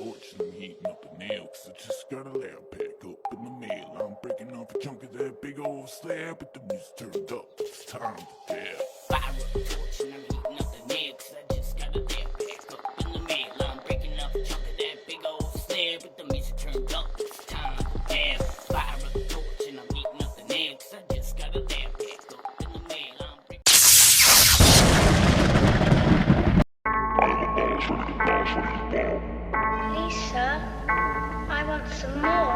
torch and I'm heating up a nail, 'cause I just got a lab pack up in the mail. I'm breaking off a chunk of that big old slab, but the music turned up, it's time to dab. Fire up a torch and I'm heating up the nail, 'cause I just got a lab pack up in the mail. I'm breaking off a chunk of that big old slab, but the music turned up, it's time to dab. Fire up a torch and I'm heating up the nail, 'cause I just got a lab pack up in the mail. I'm breaking... Please, sir, I want some more.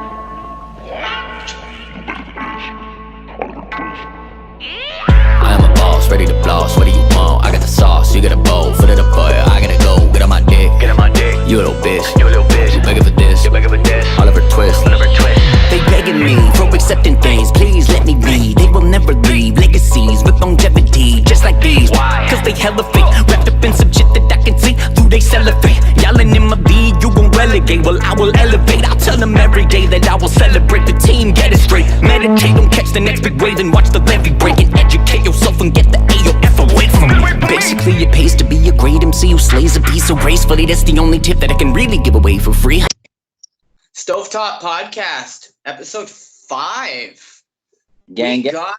I'm a boss, ready to floss. What do you want? I got the sauce, you got a bowl, foot of the fire. I gotta go, get on my dick. Get on my dick. You a little bitch. You a little bitch. You begging for this. You begging for this. Oliver Twist. Oliver Twist. They begging me for accepting things. Please let me be. They will never leave legacies with longevity, just like these. Why? Cause they hella fake, wrapped up in some shit that I can see through they cellophane. Yelling in my league, you won't relegate. Well, I will elevate. I'll tell them every day that I will celebrate the team. Get it straight. Meditate, don't catch the next big wave and watch the levee break. And educate yourself and get the AOF away from me. Basically, it pays to be a great MC who slays a piece so gracefully. That's the only tip that I can really give away for free. Stovetop Podcast, episode 5. Gang, We got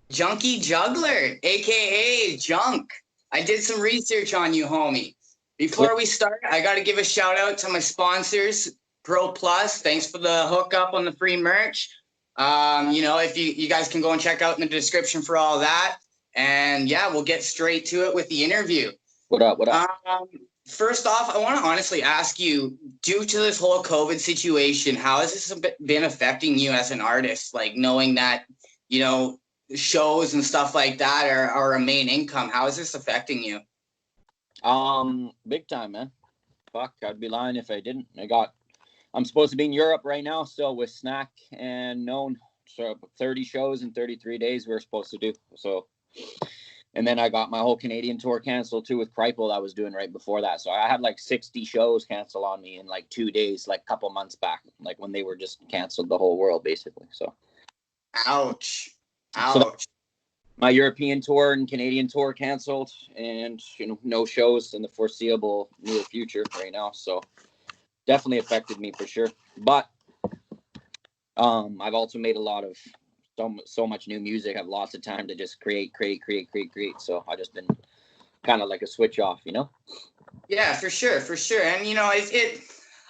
Junkie Juggler, aka Junk. I did some research on you, homie. Before we start, I got to give a shout out to my sponsors, Pro Plus. Thanks for the hookup on the free merch. If you guys can go and check out in the description for all that. And yeah, we'll get straight to it with the interview. What up? First off, I want to honestly ask you, due to this whole COVID situation, how has this been affecting you as an artist? Like knowing that, shows and stuff like that are a main income. How is this affecting you? Big time, man. Fuck, I'd be lying if I didn't. I'm supposed to be in Europe right now still with Snack and Known. So 30 shows in 33 days we were supposed to do. So, and then I got my whole Canadian tour canceled too with Kripal I was doing right before that. So I had like 60 shows canceled on me in like 2 days, like a couple months back, like when they were just canceled the whole world basically. So, ouch. So my European tour and Canadian tour canceled, and no shows in the foreseeable near future right now. So definitely affected me for sure. But I've also made a lot of so much new music. I have lots of time to just create. So I just been kind of like a switch off, Yeah, for sure. And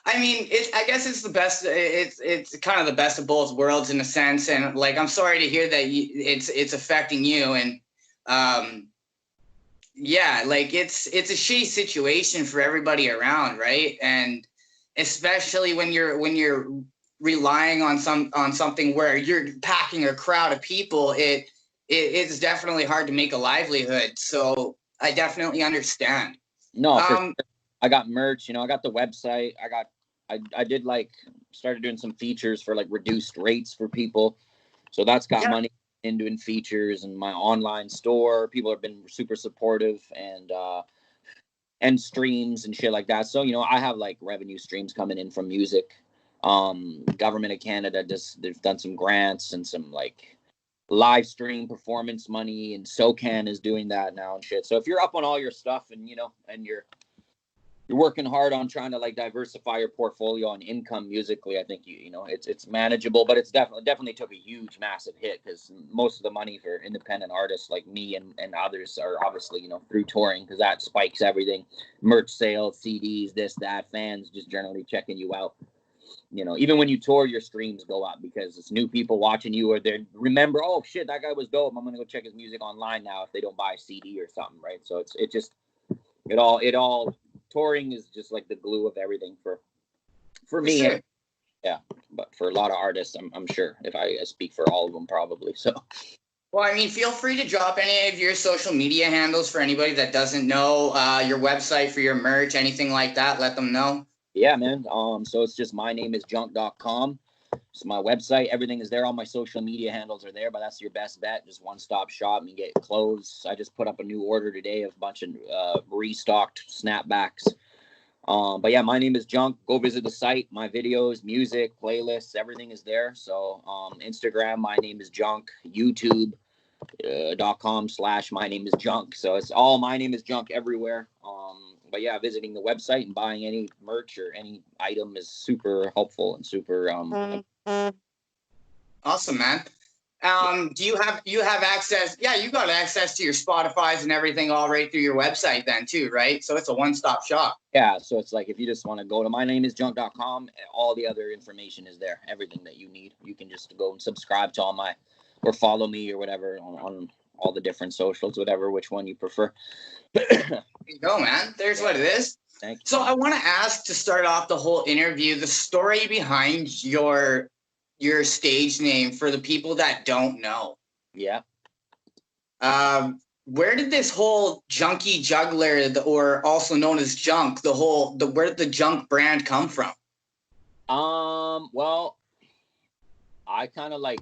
I guess it's the best. It's kind of the best of both worlds in a sense. And like, I'm sorry to hear that it's affecting you. And it's a shitty situation for everybody around, right? And especially when you're relying on something where you're packing a crowd of people, it's definitely hard to make a livelihood. So I definitely understand. No, sure. I got merch, I got the website. I did started doing some features for like reduced rates for people. So that's got money in doing features, and my online store. People have been super supportive and streams and shit like that. So, I have like revenue streams coming in from music. Government of Canada they've done some grants and some like live stream performance money, and SoCan is doing that now and shit. So if you're up on all your stuff and and you're working hard on trying to like diversify your portfolio and income musically, I think it's manageable, but it's definitely took a huge massive hit because most of the money for independent artists like me and others are obviously through touring, because that spikes everything. Merch sales, CDs, this, that, fans just generally checking you out. Even when you tour, your streams go up because it's new people watching you, or they remember, oh shit, that guy was dope, I'm gonna go check his music online now if they don't buy a CD or something, right? So it all touring is just like the glue of everything for me. Sure. Yeah, but for a lot of artists, I'm sure if I speak for all of them probably. So well, feel free to drop any of your social media handles for anybody that doesn't know, your website for your merch, anything like that. Let them know. Yeah, man. So it's just mynameisjunk.com. It's my website. Everything is there. All my social media handles are there, but that's your best bet. Just one-stop shop. You get clothes. I just put up a new order today of a bunch of restocked snapbacks. But yeah, my name is Junk. Go visit the site. My videos, music, playlists, everything is there. So Instagram, my name is Junk. YouTube, .com/my name is Junk. So it's all my name is Junk everywhere. but yeah, visiting the website and buying any merch or any item is super helpful and super Awesome, man. Do you have access? Yeah, you got access to your Spotify's and everything all right through your website then too, right? So it's a one-stop shop. Yeah, so it's like if you just want to go to mynameisjunk.com, all the other information is there. Everything that you need. You can just go and subscribe to all my, or follow me or whatever on all the different socials, whatever, which one you prefer. There you go, man. There's what it is. Thank you. So I want to ask, to start off the whole interview, the story behind your stage name for the people that don't know. Yeah. Where did this whole Junkie Juggler, or also known as Junk, where did the Junk brand come from? Well, I kind of like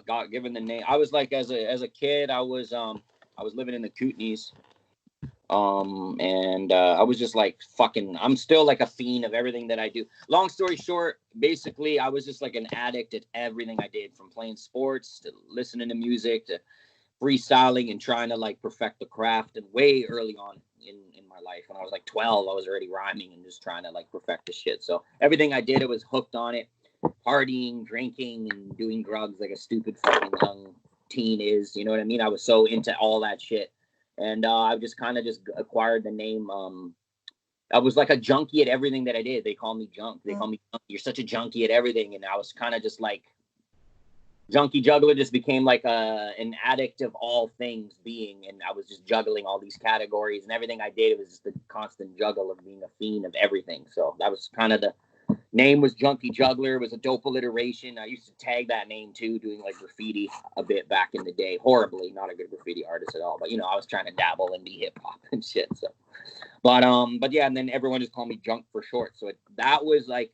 got given the name. I was like, as a kid, I was living in the Kootenays. And I was just like I'm still like a fiend of everything that I do. Long story short, basically I was just like an addict at everything I did, from playing sports to listening to music to freestyling and trying to like perfect the craft. And way early on in my life, when I was like 12, I was already rhyming and just trying to like perfect the shit. So everything I did, I was hooked on it, partying, drinking, and doing drugs like a stupid fucking young teen is, you know what I mean? I was so into all that shit. And I just kind of just acquired the name. I was like a junkie at everything that I did. They call me Junk. They call me Junk. You're such a junkie at everything. And I was kind of just like, Junkie Juggler just became like an addict of all things being. And I was just juggling all these categories, and everything I did, it was just a constant juggle of being a fiend of everything. So that was kind of the name, was Junkie Juggler. It was a dope alliteration. I used to tag that name too, doing like graffiti a bit back in the day. Horribly, not a good graffiti artist at all. But I was trying to dabble in the hip hop and shit. So, but yeah, and then everyone just called me Junk for short. So that was like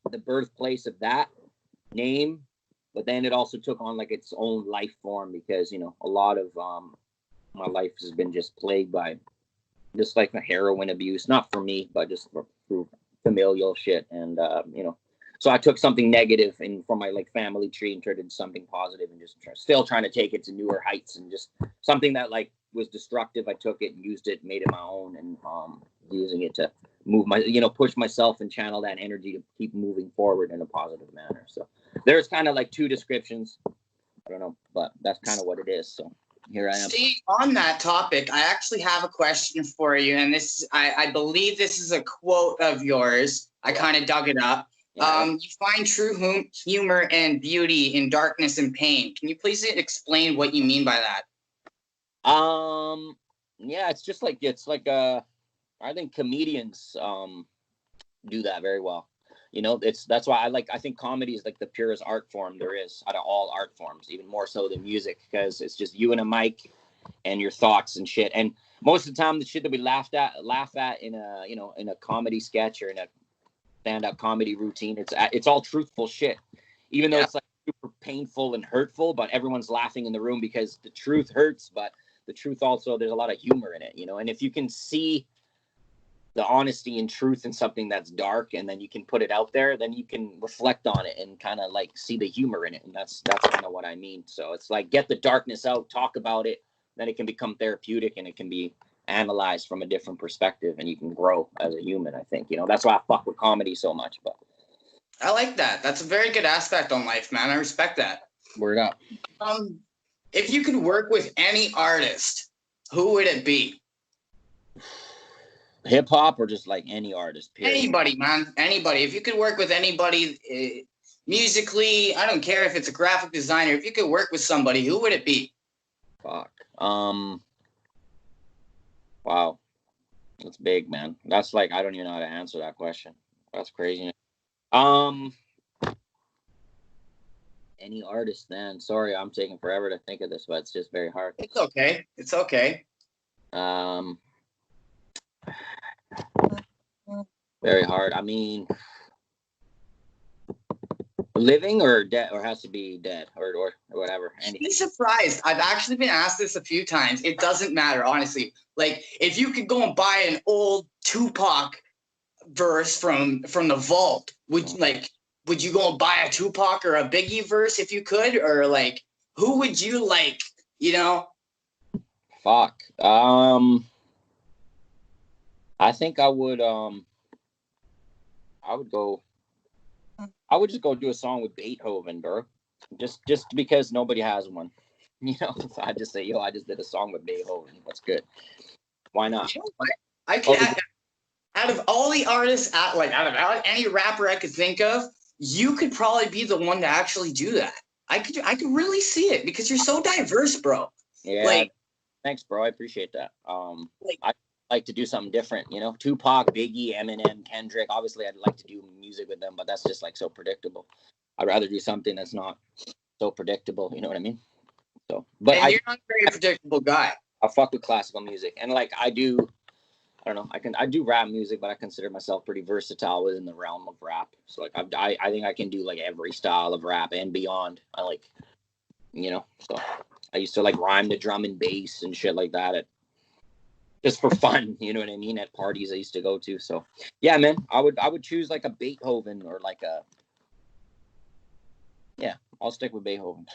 the birthplace of that name. But then it also took on like its own life form, because a lot of my life has been just plagued by just like a heroin abuse. Not for me, but just through familial shit. And so I took something negative from my like family tree and turned it into something positive, and just still trying to take it to newer heights, and just something that like was destructive, I took it and used it, made it my own, and using it to move push myself and channel that energy to keep moving forward in a positive manner. So there's kind of like two descriptions, I don't know, but that's kind of what it is. So here I am. See, on that topic, I actually have a question for you, and I believe this is a quote of yours. I kind of dug it up. Yeah. You find true humor and beauty in darkness and pain. Can you please explain what you mean by that? Yeah, it's like I think comedians do that very well. That's why I think comedy is like the purest art form there is out of all art forms, even more so than music, because it's just you and a mic and your thoughts and shit. And most of the time, the shit that we laugh at in a comedy sketch or in a stand-up comedy routine, it's all truthful shit, even though it's like super painful and hurtful, but everyone's laughing in the room because the truth hurts, but the truth also, there's a lot of humor in it, and if you can see the honesty and truth in something that's dark, and then you can put it out there, then you can reflect on it and kind of like see the humor in it. And that's kind of what I mean. So it's like, get the darkness out, talk about it, then it can become therapeutic, and it can be analyzed from a different perspective, and you can grow as a human, I think. That's why I fuck with comedy so much. But I like that. That's a very good aspect on life, man. I respect that. Word up. If you could work with any artist, who would it be? Hip hop, or just like any artist? Period? Anybody, man. Anybody. If you could work with anybody musically, I don't care if it's a graphic designer. If you could work with somebody, who would it be? Fuck. Wow. That's big, man. That's like, I don't even know how to answer that question. That's crazy. Any artist, then. Sorry, I'm taking forever to think of this, but it's just very hard. It's okay. It's okay. Very hard. I mean, living or dead, or has to be dead, or whatever. Be surprised. I've actually been asked this a few times. It doesn't matter, honestly. Like, if you could go and buy an old Tupac verse from the vault, would you go and buy a Tupac or a Biggie verse if you could? Or like, who would you like, Fuck. I think I would just go do a song with Beethoven, bro. Just because nobody has one. So I just say, yo, I just did a song with Beethoven. What's good? Why not? You know what? I can out of all the artists, out of any rapper I could think of, you could probably be the one to actually do that. I could really see it because you're so diverse, bro. Yeah. Like, thanks, bro. I appreciate that. Like- I like to do something different, Tupac, Biggie, Eminem, Kendrick. Obviously, I'd like to do music with them, but that's just like so predictable. I'd rather do something that's not so predictable. You know what I mean? So, but and you're not a very predictable guy. I fuck with classical music, and like I do rap music, but I consider myself pretty versatile within the realm of rap. So like I think I can do like every style of rap and beyond. I like, so I used to like rhyme to drum and bass and shit like that just for fun, you know what I mean? At parties I used to go to. So yeah, man, I would choose like a Beethoven or like I'll stick with Beethoven.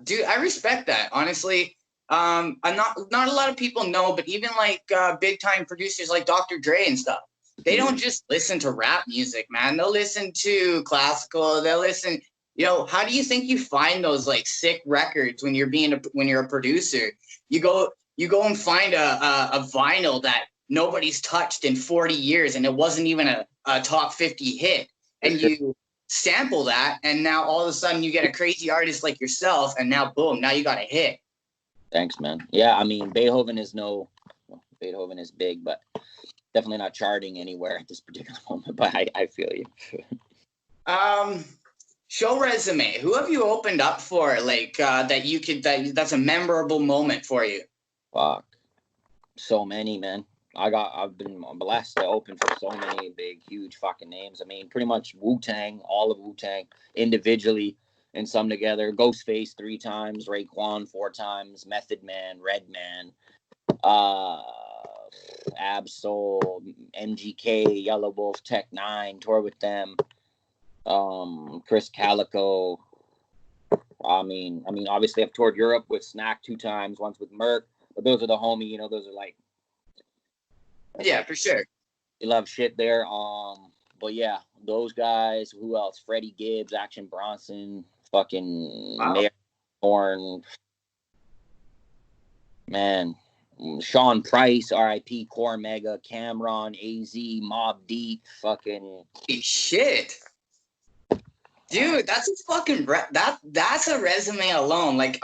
Dude, I respect that. Honestly, I'm not a lot of people know, but even like big time producers like Dr. Dre and stuff, they don't just listen to rap music, man. They'll listen to classical. They'll listen. How do you think you find those like sick records when you're a producer? You go and find a vinyl that nobody's touched in 40 years, and it wasn't even a top 50 hit, and you sample that, and now all of a sudden you get a crazy artist like yourself, and now boom, now you got a hit. Thanks, man. Yeah, I mean, Beethoven is big, but definitely not charting anywhere at this particular moment. But I feel you. Show resume. Who have you opened up for? Like that's a memorable moment for you. Fuck, so many, man. I've been blessed to open for so many big, huge fucking names. I mean, pretty much Wu-Tang, all of Wu-Tang, individually and some together. Ghostface 3 times, Raekwon 4 times, Method Man, Redman, Absol, MGK, Yellow Wolf, Tech 9, tour with them. Chris Calico. I mean, obviously I've toured Europe with Snack 2 times, once with Merck. But those are the homie, those are like. Yeah, for sure. You love shit there. But yeah, those guys. Who else? Freddie Gibbs, Action Bronson, fucking Mayor Horn. Man, Sean Price, R.I.P. Core Mega, Cameron, AZ, Mobb Deep, fucking. Holy shit. Dude, that's a fucking that's a resume alone. Like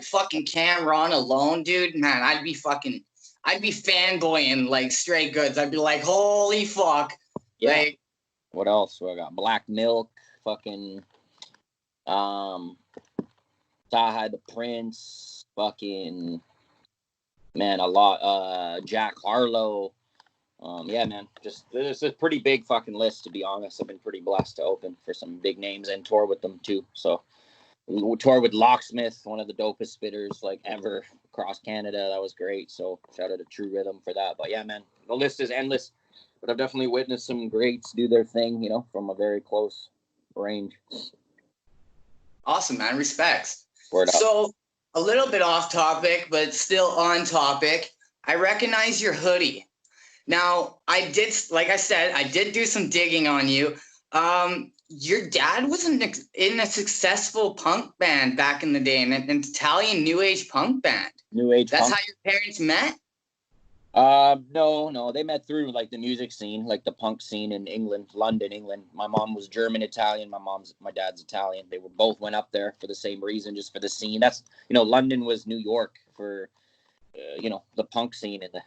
fucking Cameron alone, dude. Man, I'd be fanboying like straight goods. I'd be like, holy fuck. Yeah. Like, what else? I got Black Milk, fucking Taha the Prince, fucking man, a lot. Jack Harlow. Yeah, man, it's a pretty big fucking list, to be honest. I've been pretty blessed to open for some big names and tour with them too. So tour with Locksmith, one of the dopest spitters like ever across Canada. That was great. So shout out to True Rhythm for that. But yeah, man, the list is endless. But I've definitely witnessed some greats do their thing, from a very close range. Awesome, man. Respects. Word up. So a little bit off topic, but still on topic. I recognize your hoodie. Now, I did do some digging on you. Your dad was in a successful punk band back in the day, an Italian new age punk band. That's how your parents met? No, they met through like the music scene, like the punk scene in England, London, England. My mom was German Italian. My dad's Italian. They both went up there for the same reason, just for the scene. That's, London was New York for, the punk scene and the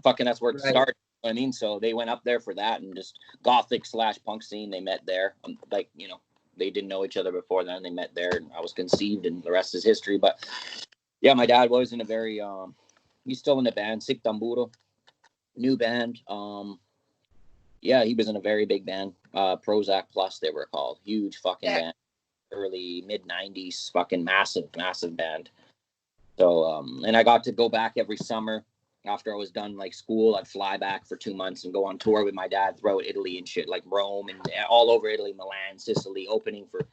fucking, that's where it started. You know what I mean? So they went up there for that and just gothic/punk scene. They met there. They didn't know each other before then. They met there and I was conceived and the rest is history. But yeah, my dad was in a very, he's still in the band, Sick Tamburo, new band. Yeah, he was in a very big band, Prozac Plus, they were called. Huge fucking band, early mid-90s, fucking massive band. So, and I got to go back every summer after I was done like school. I'd fly back for 2 months and go on tour with my dad throughout Italy and shit, like Rome and all over Italy, Milan, Sicily, opening for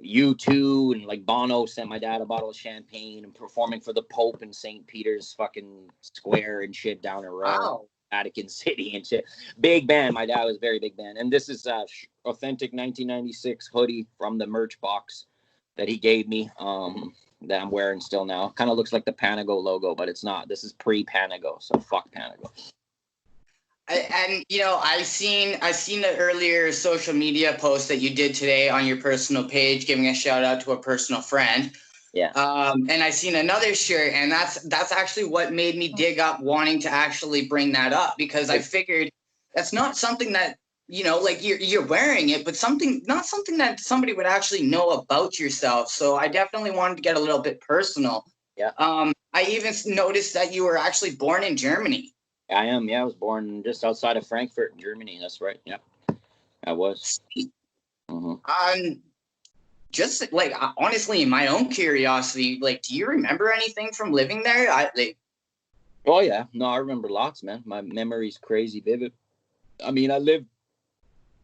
U2 and like Bono sent my dad a bottle of champagne, and performing for the Pope in St. Peter's fucking Square and shit down in Rome, Wow. Vatican City and shit. Big band. My dad was a very big band. And this is authentic 1996 hoodie from the merch box that he gave me, that I'm wearing still now. Kind of looks like the Panago logo, but it's not. This is pre-Panago, so fuck Panago. And you know, I seen the earlier social media post that you did today on your personal page, giving a shout out to a personal friend. Yeah. And I seen another shirt, and that's actually what made me dig up wanting to actually bring that up, because I figured that's not something that, you know, like you're wearing it, but not something that somebody would actually know about yourself. So I definitely wanted to get a little bit personal. Yeah. I even noticed that you were actually born in Germany. I am. Yeah, I was born just outside of Frankfurt, Germany. That's right. Yeah, I was. Mm-hmm. Just like honestly, in my own curiosity, like, do you remember anything from living there? Oh yeah, no, I remember lots, man. My memory's crazy vivid. I mean,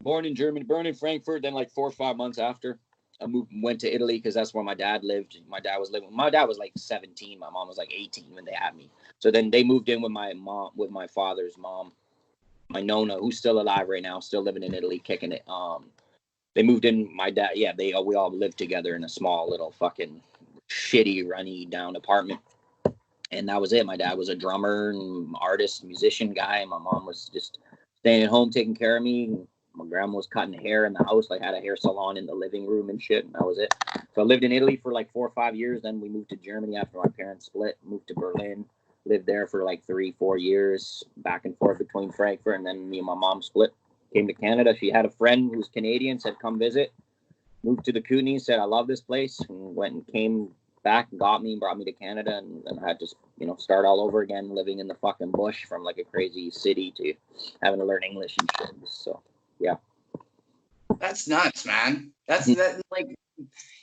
born in Germany, born in Frankfurt. Then like 4 or 5 months after, I went to Italy because that's where my dad lived. My dad was like 17. My mom was like 18 when they had me. So then they moved in with my mom, with my father's mom, my Nona, who's still alive right now, still living in Italy, kicking it. They moved in. My dad, yeah, we all lived together in a small little fucking shitty, runny down apartment, and that was it. My dad was a drummer and artist, musician guy. My mom was just staying at home taking care of me. My grandma was cutting hair in the house, like had a hair salon in the living room and shit, and that was it. So I lived in Italy for like 4 or 5 years. Then we moved to Germany after my parents split, moved to Berlin, lived there for like 3-4 years, back and forth between Frankfurt, and then me and my mom split, came to Canada. She had a friend who was Canadian, said come visit, moved to the Kootenays, said I love this place, and went and came back and got me and brought me to Canada, and then I had to, you know, start all over again, living in the fucking bush from like a crazy city to having to learn English and shit. So yeah, that's nuts, man. That's like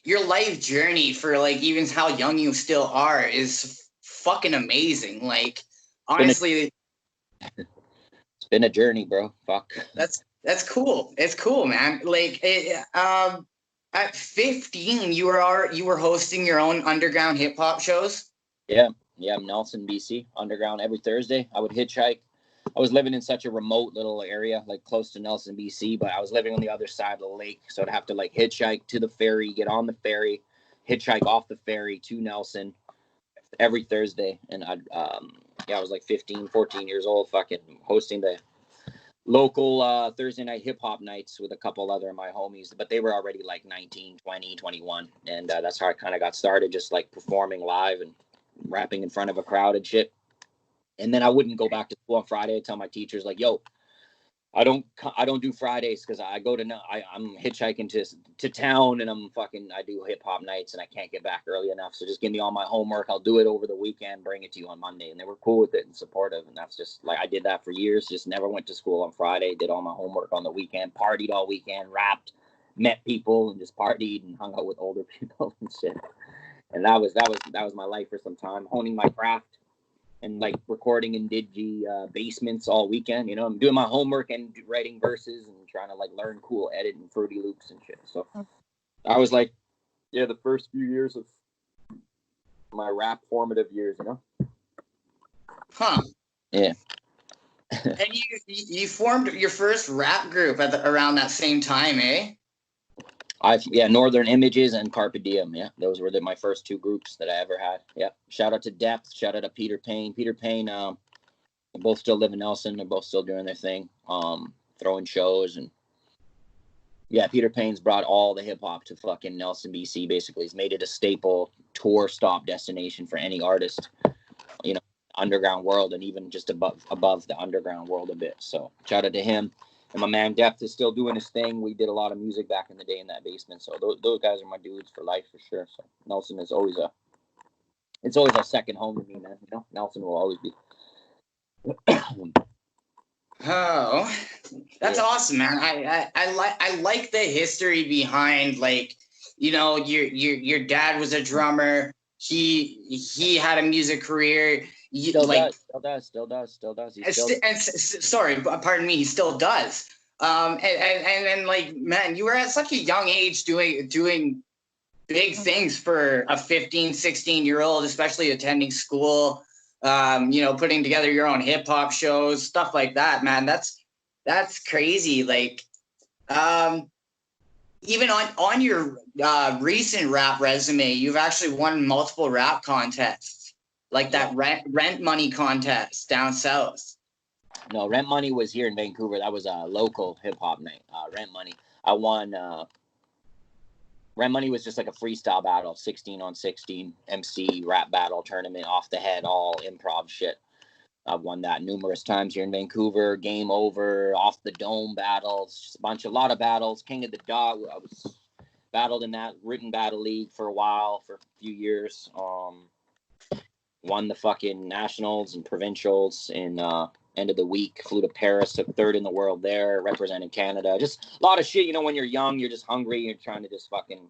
your life journey for like even how young you still are is fucking amazing. Like honestly, it's been a journey, bro. Fuck. That's cool. It's cool, man. Like at 15, you were hosting your own underground hip hop shows. Yeah, Nelson, BC, underground every Thursday. I would hitchhike. I was living in such a remote little area, like close to Nelson, BC, but I was living on the other side of the lake, so I'd have to like hitchhike to the ferry, get on the ferry, hitchhike off the ferry to Nelson every Thursday. And I was like 15, 14 years old, fucking hosting the local Thursday night hip hop nights with a couple other of my homies, but they were already like 19, 20, 21. And that's how I kind of got started, just like performing live and rapping in front of a crowd and shit. And then I wouldn't go back to school on Friday. I'd tell my teachers like, yo, I don't do Fridays because I'm hitchhiking to town, and I do hip hop nights and I can't get back early enough. So just give me all my homework. I'll do it over the weekend, bring it to you on Monday. And they were cool with it and supportive. And that's just like, I did that for years. Just never went to school on Friday, did all my homework on the weekend, partied all weekend, rapped, met people and just partied and hung out with older people and shit. And that was my life for some time, honing my craft. And like recording in digi basements all weekend, you know, I'm doing my homework and writing verses and trying to like learn cool edit and Fruity Loops and shit. So I was like, yeah, the first few years of my rap formative years, you know. Huh. Yeah. And you formed your first rap group around that same time, eh? Northern Images and Carpe Diem. Yeah, those were my first 2 groups that I ever had. Yeah, shout out to Depth. Shout out to Peter Payne. Peter Payne. They both still live in Nelson. They're both still doing their thing, throwing shows, and yeah, Peter Payne's brought all the hip hop to fucking Nelson, BC. Basically, he's made it a staple tour stop destination for any artist, you know, underground world, and even just above the underground world a bit. So shout out to him. And my man Depth is still doing his thing. We did a lot of music back in the day in that basement. So those guys are my dudes for life for sure. So Nelson is always a second home to me, man. You know, Nelson will always be. Oh, that's awesome, man. I like the history behind, like, you know, your dad was a drummer. He had a music career. Still does. Sorry, pardon me. He still does. And like, man, you were at such a young age doing big things for a 15, 16-year-old, especially attending school, you know, putting together your own hip hop shows, stuff like that, man. That's crazy. Like, even on your recent rap resume, you've actually won multiple rap contests, like that rent money contest down south. No, Rent Money was here in Vancouver. That was a local hip hop night. Rent Money. I won. Rent Money was just like a freestyle battle, 16 on 16 MC rap battle tournament, off the head, all improv shit. I've won that numerous times here in Vancouver. Game Over, Off the Dome battles, just a lot of battles. King of the Dog. I was battled in that written battle league for a while, for a few years. Won the fucking nationals and provincials in end of the week. Flew to Paris, took third in the world there, represented Canada. Just a lot of shit. You know, when you're young, you're just hungry. You're trying to just fucking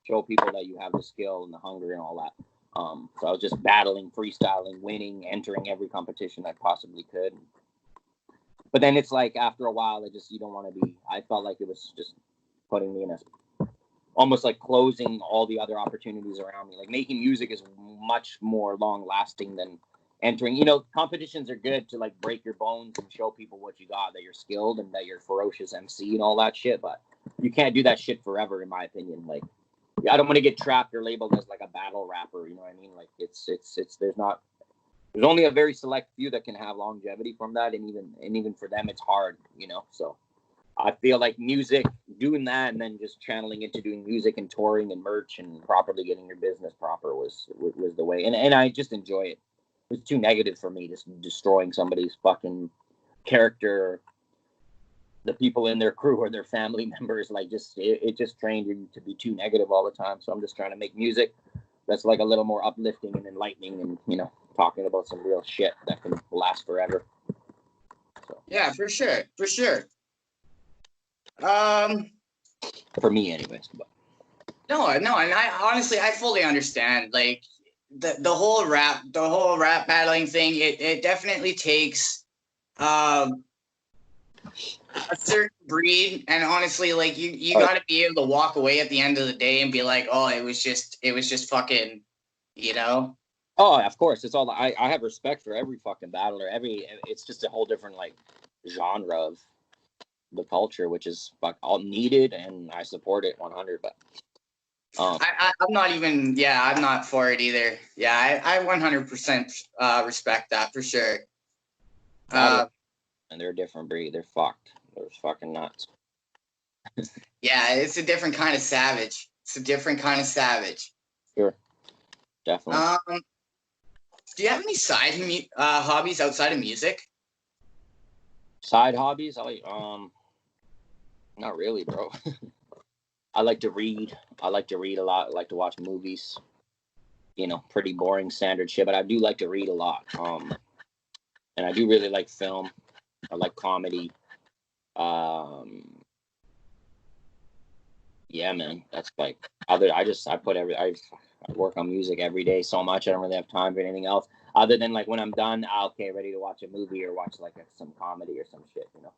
show people that you have the skill and the hunger and all that. So I was just battling, freestyling, winning, entering every competition I possibly could. But then it's like, after a while, you don't want to be, I felt like it was just putting me in almost like closing all the other opportunities around me. Like, making music is much more long lasting than entering. You know, competitions are good to like break your bones and show people what you got, that you're skilled and that you're ferocious MC and all that shit. But you can't do that shit forever, in my opinion. Like, I don't want to get trapped or labeled as like a battle rapper. You know what I mean? Like, there's only a very select few that can have longevity from that. And even for them, it's hard, you know? So I feel like music, doing that and then just channeling into doing music and touring and merch and properly getting your business proper was the way. And I just enjoy it. It was too negative for me, just destroying somebody's fucking character, the people in their crew or their family members. Like, it just trained you to be too negative all the time. So I'm just trying to make music that's like a little more uplifting and enlightening, and, you know, talking about some real shit that can last forever. So. Yeah, for sure. For me, anyways. But. No, and I fully understand. Like, the whole rap battling thing. It definitely takes a certain breed, and honestly, like, you got to be able to walk away at the end of the day and be like, oh, it was just fucking, you know. Oh, of course, it's all. I have respect for every fucking battler. It's just a whole different like genre of the culture, which is all needed, and I support it 100. But I'm not even. Yeah, I'm not for it either. Yeah, I 100% respect that for sure. And they're a different breed. They're fucked. They're fucking nuts. Yeah, it's a different kind of savage. Sure, definitely. Do you have any side hobbies outside of music? Side hobbies? Not really, bro. I like to read. I like to read a lot. I like to watch movies. You know, pretty boring standard shit, but I do like to read a lot. And I do really like film. I like comedy. Yeah, man. That's like I work on music every day so much. I don't really have time for anything else other than like when I'm done, okay, ready to watch a movie or watch like some comedy or some shit, you know.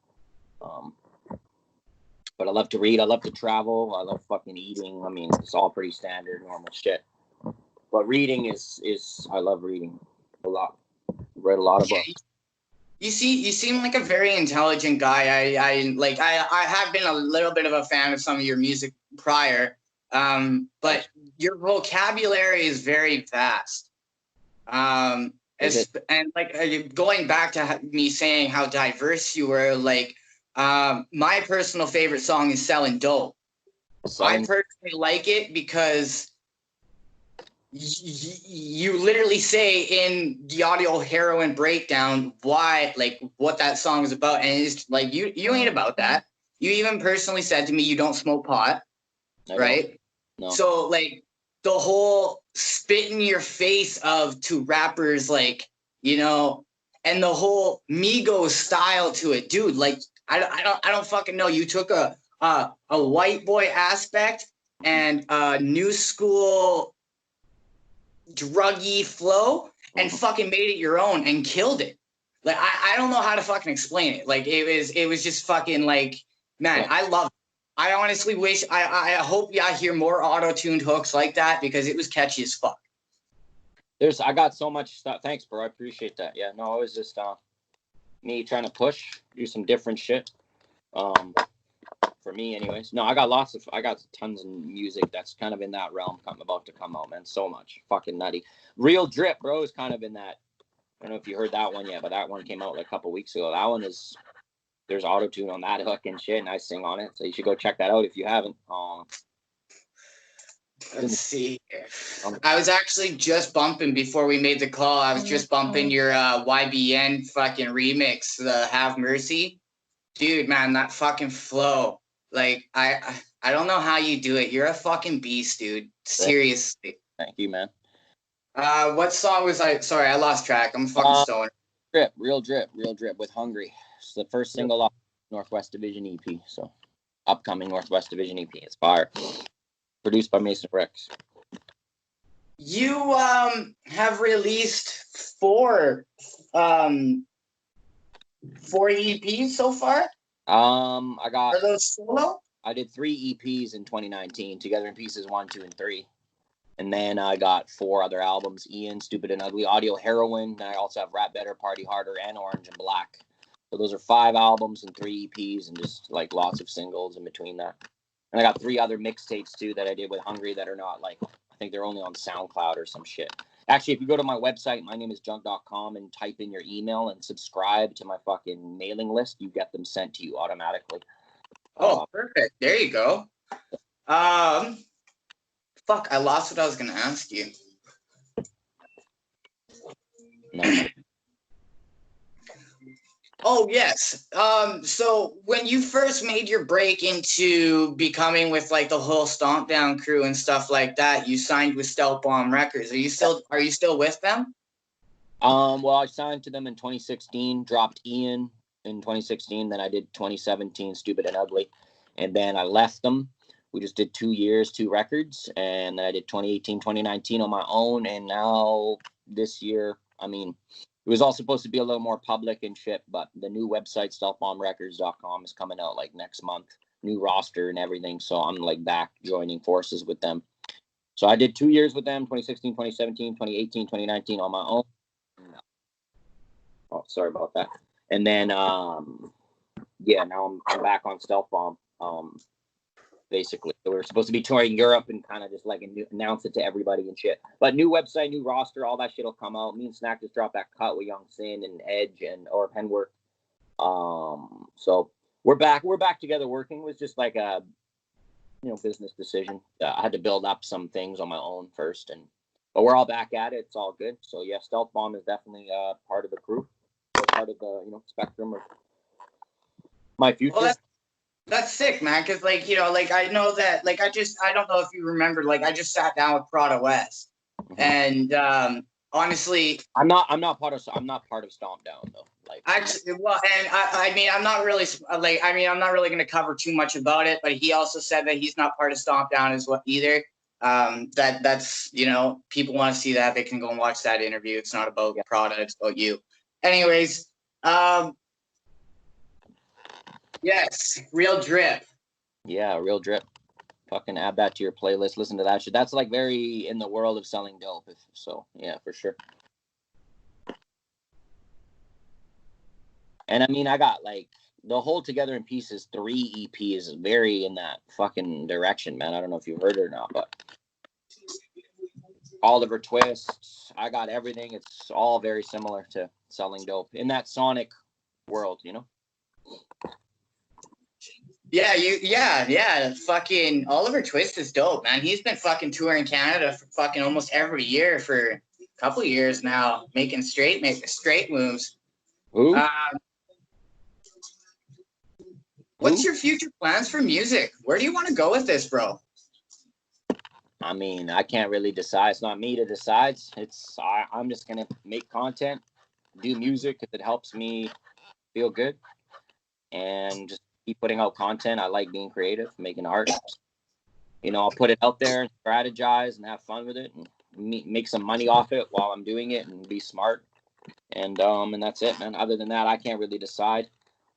But I love to read. I love to travel. I love fucking eating. I mean, it's all pretty standard, normal shit. But reading is I love reading a lot. Read a lot of books. You seem like a very intelligent guy. I have been a little bit of a fan of some of your music prior, but your vocabulary is very vast. And like going back to me saying how diverse you were, like my personal favorite song is "Selling Dope." I personally like it because you literally say in the audio heroin breakdown what that song is about, and it's like you ain't about that. You even personally said to me you don't smoke pot, right? No. So like the whole spit in your face to rappers, like, you know, and the whole Migos style to it, dude. Like I don't fucking know. You took a white boy aspect and a new school druggy flow and fucking made it your own and killed it. Like I don't know how to fucking explain it. Like it was just fucking like, man, I love I honestly wish, I hope I hear more auto-tuned hooks like that because it was catchy as fuck. I got so much stuff. Thanks, bro. I appreciate that. Yeah, no, it was just me trying to do some different shit. For me anyways. No, I got tons of music that's kind of in that realm about to come out, man. So much. Fucking nutty. Real Drip, bro, is kind of in that. I don't know if you heard that one yet, but that one came out like a couple weeks ago. That one there's auto-tune on that hook and shit, and I sing on it. So you should go check that out if you haven't. Let's see. I was actually just bumping before we made the call. I was just bumping your YBN fucking remix, the Have Mercy. Dude, man, that fucking flow. Like, I don't know how you do it. You're a fucking beast, dude. Seriously. Thank you, man. What song was I? Sorry, I lost track. I'm fucking stoner. Real drip with Hungry. It's the first single off Northwest Division EP. So, upcoming Northwest Division EP. It's fire. Produced by Mason Rex. You have released four EPs so far? Are those solo? I did 3 EPs in 2019, Together in Pieces 1, 2, and 3. And then I got 4 other albums: Ian, Stupid and Ugly, Audio Heroin. And I also have Rap Better, Party Harder, and Orange and Black. So those are 5 albums and 3 EPs, and just like lots of singles in between that. And I got 3 other mixtapes too that I did with Hungry that are not like, I think they're only on SoundCloud or some shit. Actually, if you go to my website, mynameisjunk.com, and type in your email and subscribe to my fucking mailing list, you get them sent to you automatically. Oh, perfect. There you go. Fuck, I lost what I was gonna ask you. No. Oh, yes. So when you first made your break into becoming with like the whole Stomp Down crew and stuff like that, you signed with Stealth Bomb Records. Are you still with them? Well, I signed to them in 2016, dropped Ian in 2016, then I did 2017 Stupid and Ugly, and then I left them. We just did 2 years, 2 records, and then I did 2018, 2019 on my own, and now this year, I mean, it was all supposed to be a little more public and shit, but the new website, stealthbombrecords.com, is coming out like next month. New roster and everything, so I'm like back joining forces with them. So I did 2 years with them, 2016, 2017, 2018, 2019 on my own. Oh, sorry about that. And then, now I'm back on Stealth Bomb, basically. So we were supposed to be touring Europe and kind of just like announce it to everybody and shit. But new website, new roster, all that shit will come out. Me and Snack just dropped that cut with Young Sin and Edge or Penworth. So we're back together working. It was just like a, business decision. I had to build up some things on my own first, but we're all back at it. It's all good. So yeah, Stealth Bomb is definitely part of the crew, part of the spectrum of my future. Well, that's sick, man. Because I know that I don't know if you remember, I just sat down with Prada West, and honestly, I'm not part of Stomp Down though. Actually, well, and I'm not really I'm not really going to cover too much about it, but he also said that he's not part of Stomp Down as well either. That's people want to see that, they can go and watch that interview. It's not about Prada, it's about you. Anyways, yes, Real Drip. Yeah, Real Drip. Fucking add that to your playlist. Listen to that shit. That's like very in the world of selling dope. So yeah, for sure. And I mean, I got the whole Together in Pieces 3 EP is very in that fucking direction, man. I don't know if you've heard it or not, but Oliver Twist, I got everything. It's all very similar to selling dope in that sonic world, Yeah. Fucking Oliver Twist is dope, man. He's been fucking touring Canada for fucking almost every year for a couple of years now, making straight moves. Who? What's your future plans for music? Where do you want to go with this, bro? I mean, I can't really decide. It's not me to decide. I'm just gonna make content, do music if it helps me feel good, and just keep putting out content. I like being creative, making art. I'll put it out there and strategize and have fun with it and make some money off it while I'm doing it and be smart. And that's it, man. Other than that, I can't really decide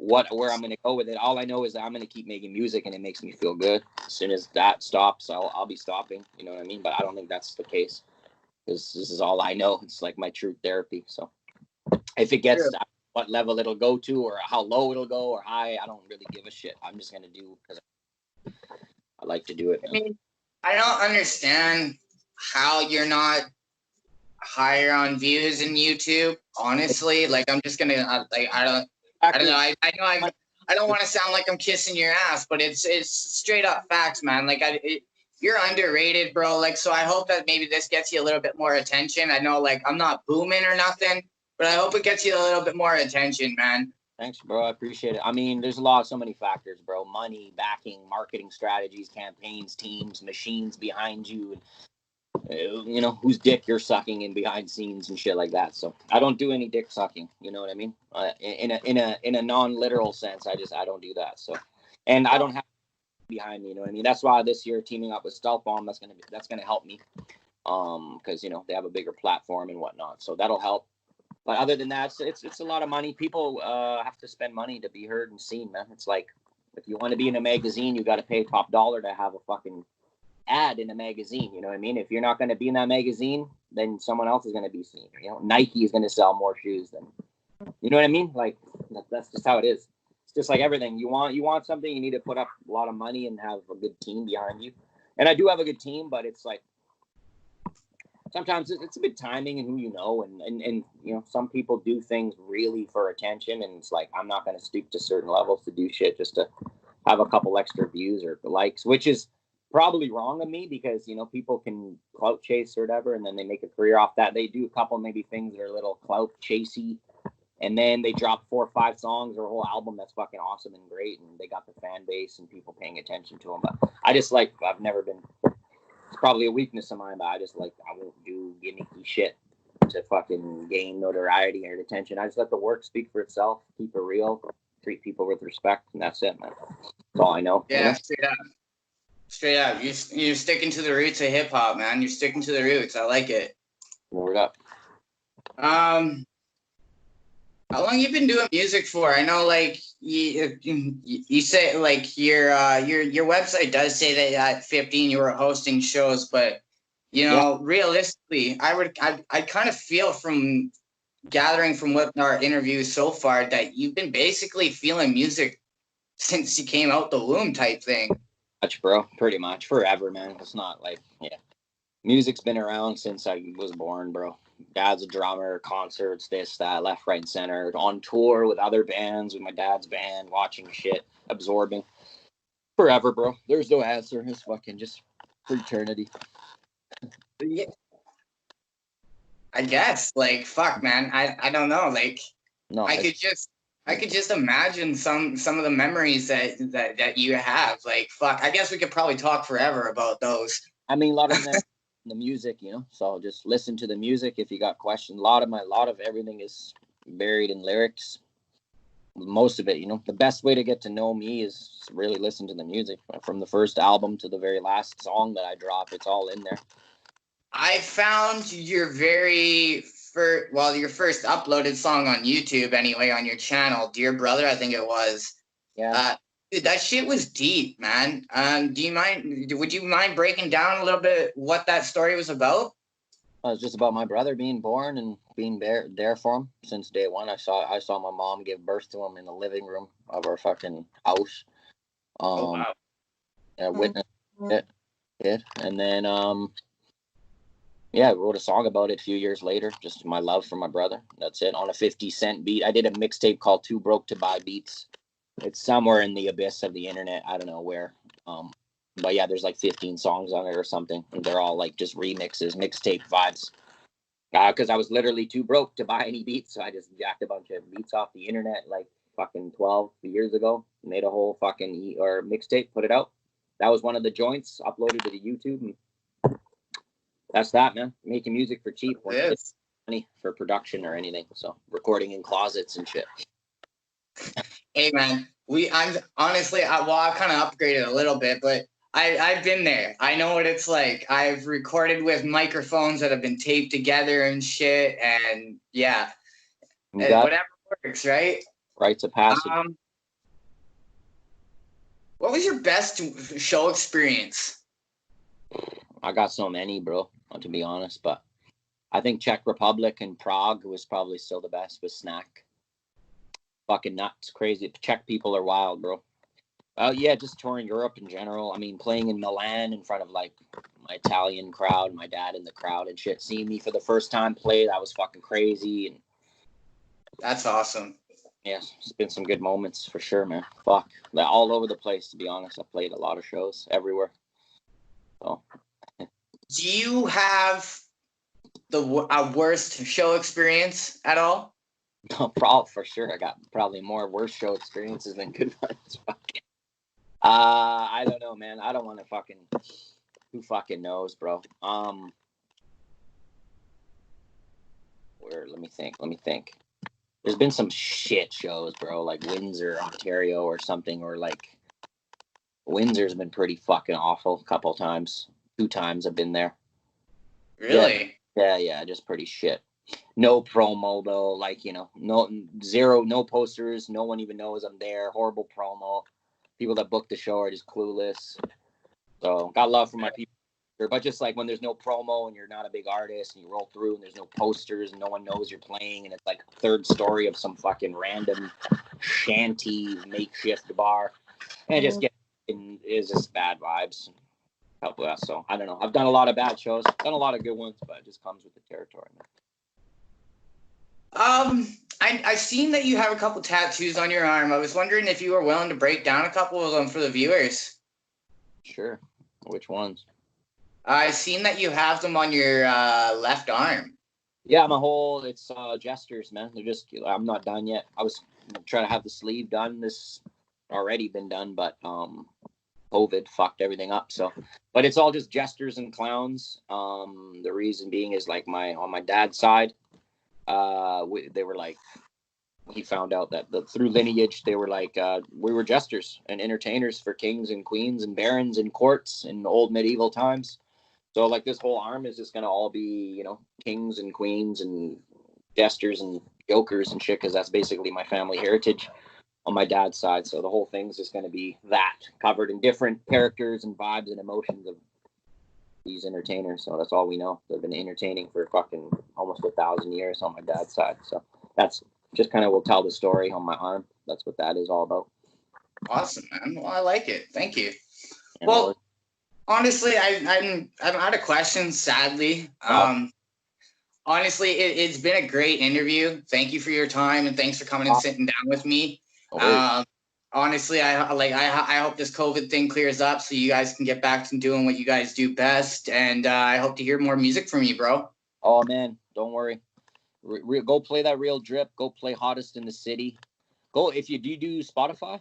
where I'm gonna go with it. All I know is that I'm gonna keep making music, and it makes me feel good. As soon as that stops, I'll be stopping. You know what I mean? But I don't think that's the case, because this is all I know. It's like my true therapy. So if it gets to what level it'll go to, or how low it'll go, or high, I don't really give a shit. I'm just gonna do because I like to do it. I mean, I don't understand how you're not higher on views in YouTube. Honestly, like I'm just gonna I don't know. I don't want to sound like I'm kissing your ass, but it's straight up facts, man. Like you're underrated, bro. Like, so I hope that maybe this gets you a little bit more attention. I know, like, I'm not booming or nothing, but I hope it gets you a little bit more attention, man. Thanks, bro. I appreciate it. I mean, there's so many factors, bro. Money, backing, marketing strategies, campaigns, teams, machines behind you, and you know, whose dick you're sucking in behind scenes and shit like that. So I don't do any dick sucking. You know what I mean? In a non-literal sense, I don't do that. So, and I don't have behind me. You know what I mean? That's why this year teaming up with Stovetop, that's gonna help me. Because you know they have a bigger platform and whatnot, so that'll help. But other than that, it's a lot of money. People have to spend money to be heard and seen, man. It's like if you want to be in a magazine, you got to pay top dollar to have a fucking ad in a magazine. You know what I mean? If you're not going to be in that magazine, then someone else is going to be seen. You know, Nike is going to sell more shoes than, you know what I mean? Like that's just how it is. It's just like everything. You want something, you need to put up a lot of money and have a good team behind you. And I do have a good team, but it's like sometimes it's a bit timing and who you know, and you know, some people do things really for attention, and it's like I'm not going to stoop to certain levels to do shit just to have a couple extra views or likes, which is probably wrong of me, because you know people can clout chase or whatever, and then they make a career off that. They do a couple maybe things that are a little clout chasey, and then they drop 4 or 5 songs or a whole album that's fucking awesome and great, and they got the fan base and people paying attention to them. But I just like, I've never been, it's probably a weakness of mine, but I won't do gimmicky shit to fucking gain notoriety or attention. I just let the work speak for itself, keep it real, treat people with respect, and that's it, man. That's all I know. Yeah, you know? Straight up. You're sticking to the roots of hip hop, man. You're sticking to the roots. I like it. Word up. How long you been doing music for? I know, like you say, like your website does say that at 15 you were hosting shows, but you know, realistically, I kind of feel from gathering from what our interviews so far that you've been basically feeling music since you came out the womb, type thing. Much, bro. Pretty much forever, man. It's not like, music's been around since I was born, bro. Dad's a drummer, concerts, this, that, left, right, and center, on tour with other bands, with my dad's band, watching shit, absorbing. Forever, bro. There's no answer. It's fucking just for eternity. Yeah. I guess, like, fuck, man. I don't know. Like, No, I could just imagine some of the memories that you have. Like, fuck, I guess we could probably talk forever about those. I mean, a lot of them, the music, you know, so just listen to the music if you got questions. A lot of everything is buried in lyrics. Most of it, you know, the best way to get to know me is really listen to the music. From the first album to the very last song that I drop, it's all in there. I found your first uploaded song on YouTube, anyway, on your channel, Dear Brother, I think it was. Yeah. Dude, that shit was deep, man. Would you mind breaking down a little bit what that story was about? It was just about my brother being born and being there for him since day one. I saw my mom give birth to him in the living room of our fucking house. Wow. I witnessed it. And then, I wrote a song about it a few years later, just my love for my brother. That's it, on a 50-cent beat. I did a mixtape called Too Broke to Buy Beats. It's somewhere in the abyss of the internet. I don't know where. But yeah, there's like 15 songs on it or something. And they're all like just remixes, mixtape vibes. Because I was literally too broke to buy any beats. So I just jacked a bunch of beats off the internet like fucking 12 years ago. Made a whole fucking mixtape, put it out. That was one of the joints, uploaded to the YouTube. And that's that, man. Making music for cheap. Yes. Money for production or anything. So recording in closets and shit. Hey, man. I've kind of upgraded a little bit, but I've been there. I know what it's like. I've recorded with microphones that have been taped together and shit, and whatever works, right? Rites of passage. What was your best show experience? I got so many, bro, to be honest, but I think Czech Republic and Prague was probably still the best with Snack. Fucking nuts, crazy. Czech people are wild, bro. Yeah, just touring Europe in general. I mean, playing in Milan in front of like my Italian crowd, my dad in the crowd and shit. Seeing me for the first time play, that was fucking crazy. And that's awesome. Yeah, it's been some good moments for sure, man. Fuck, all over the place. To be honest, I played a lot of shows everywhere. So, do you have the worst show experience at all? No, probably for sure. I got probably more worse show experiences than good ones. I don't know, man. I don't want to fucking. Who fucking knows, bro? Where? Let me think. There's been some shit shows, bro, like Windsor, Ontario, or something, or like Windsor's been pretty fucking awful. A couple times, 2 times I've been there. Really? Yeah, just pretty shit. No promo though, like, you know, no posters. No one even knows I'm there. Horrible promo. People that book the show are just clueless. So got love for my people. But just like when there's no promo and you're not a big artist and you roll through and there's no posters and no one knows you're playing and it's like 3rd story of some fucking random shanty makeshift bar, and it just is just bad vibes. So I don't know. I've done a lot of bad shows, done a lot of good ones, but it just comes with the territory, man. I've seen that you have a couple tattoos on your arm. I was wondering if you were willing to break down a couple of them for the viewers. Sure. Which ones? I've seen that you have them on your left arm. Yeah, it's gestures, man. I'm not done yet. I was trying to have the sleeve done. This already been done, but COVID fucked everything up. So, but it's all just gestures and clowns. The reason being is like on my dad's side, they were like, he found out that through lineage, they were like, we were jesters and entertainers for kings and queens and barons and courts in old medieval times. So like this whole arm is just going to all be, you know, kings and queens and jesters and jokers and shit, because that's basically my family heritage on my dad's side. So the whole thing's just going to be that, covered in different characters and vibes and emotions of these entertainers. So that's all we know. They've been entertaining for fucking almost 1,000 years on my dad's side. So that's just kind of will tell the story on my arm. That's what that is all about. Awesome, man. Well, I like it. Thank you. Well, honestly, I'm out of questions, sadly. Honestly, it's been a great interview. Thank you for your time, and thanks for coming and sitting down with me. Honestly, I hope this COVID thing clears up so you guys can get back to doing what you guys do best, and I hope to hear more music from you, bro. Oh man, don't worry. Go play that real drip. Go play Hottest in the City. Go do you do Spotify?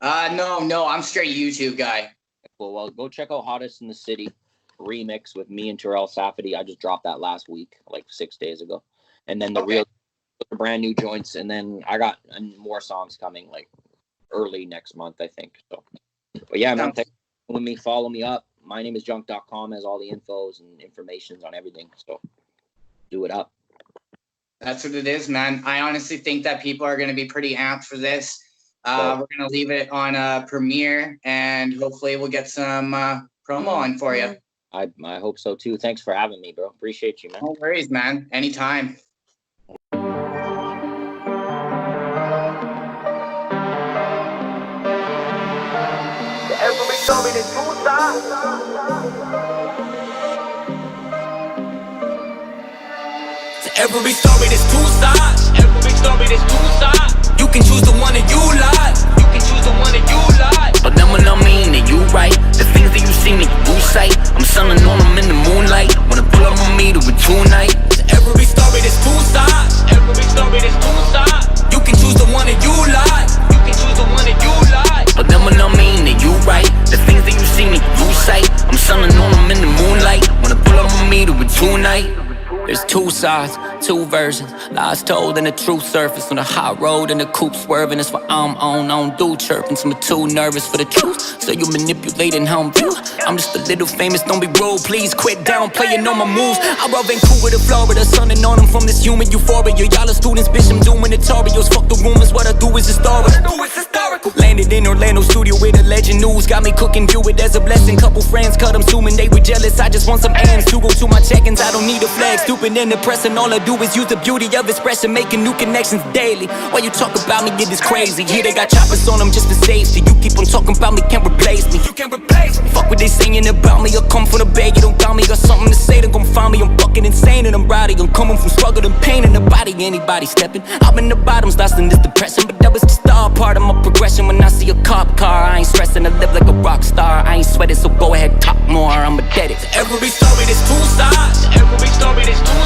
No, I'm straight YouTube guy. Cool. Well, go check out Hottest in the City remix with me and Terrell Safety. I just dropped that last week, like 6 days ago. And then the brand new joints, and then I got more songs coming like early next month, I think. So, but yeah, man, thanks for following me. Follow me up. My name is junk.com, has all the infos and informations on everything. So do it up. That's what it is, man. I honestly think that people are going to be pretty amped for this. We're going to leave it on Premiere, and hopefully we'll get some promo on for you. I hope so too. Thanks for having me, bro. Appreciate you, man. No worries, man. Anytime. Every story is two sides. Every story is two sides. Every story is two sides. You can choose the one that you like. You can choose the one that you like. But then when I mean that you right, the things that you see me you sight. I'm selling on them in the moonlight. Wanna pull up on me to a tonight. Every story is two sides. Every story is two sides. You can choose the one that you like. You can choose the one that you like. But then when I mean that you right, the things that you see me you sight. I'm selling on them in the moonlight. Wanna pull up on me to a tonight. There's two sides two versions. Lies told and the truth surface. On the high road and the coupe swerving. That's what I'm on, I don't do chirping. So I'm too nervous for the truth. So you manipulating how I'm viewed. I'm just a little famous, don't be rude. Please quit downplaying on my moves. I brought Vancouver to Florida, sunning on them from this human euphoria. Y'all are students, bitch, I'm doing tutorials. Fuck the rumors, what I do is historical. Landed in Orlando studio with a legend news. Got me cooking, view it as a blessing. Couple friends cut them, assuming they were jealous. I just want some ends to go to my check-ins. I don't need a flag, stupid and depressing. All I do is use the beauty of expression, making new connections daily. While you talk about me, it is crazy. Here they got choppers on them just for safety. You keep on talking about me, can't replace me. You can't replace me. Fuck what they saying about me. I come from the bay, you don't doubt me. Got something to say, then gon' find me. I'm fucking insane and I'm rowdy. I'm coming from struggle and pain in the body. Anybody stepping, I'm in the bottoms, lost in this depression. But that was just all part of my progression. When I see a cop car, I ain't stressing. I live like a rock star. I ain't sweating, so go ahead, talk more. I'ma dead it. Every story there's two sides. Every story there's two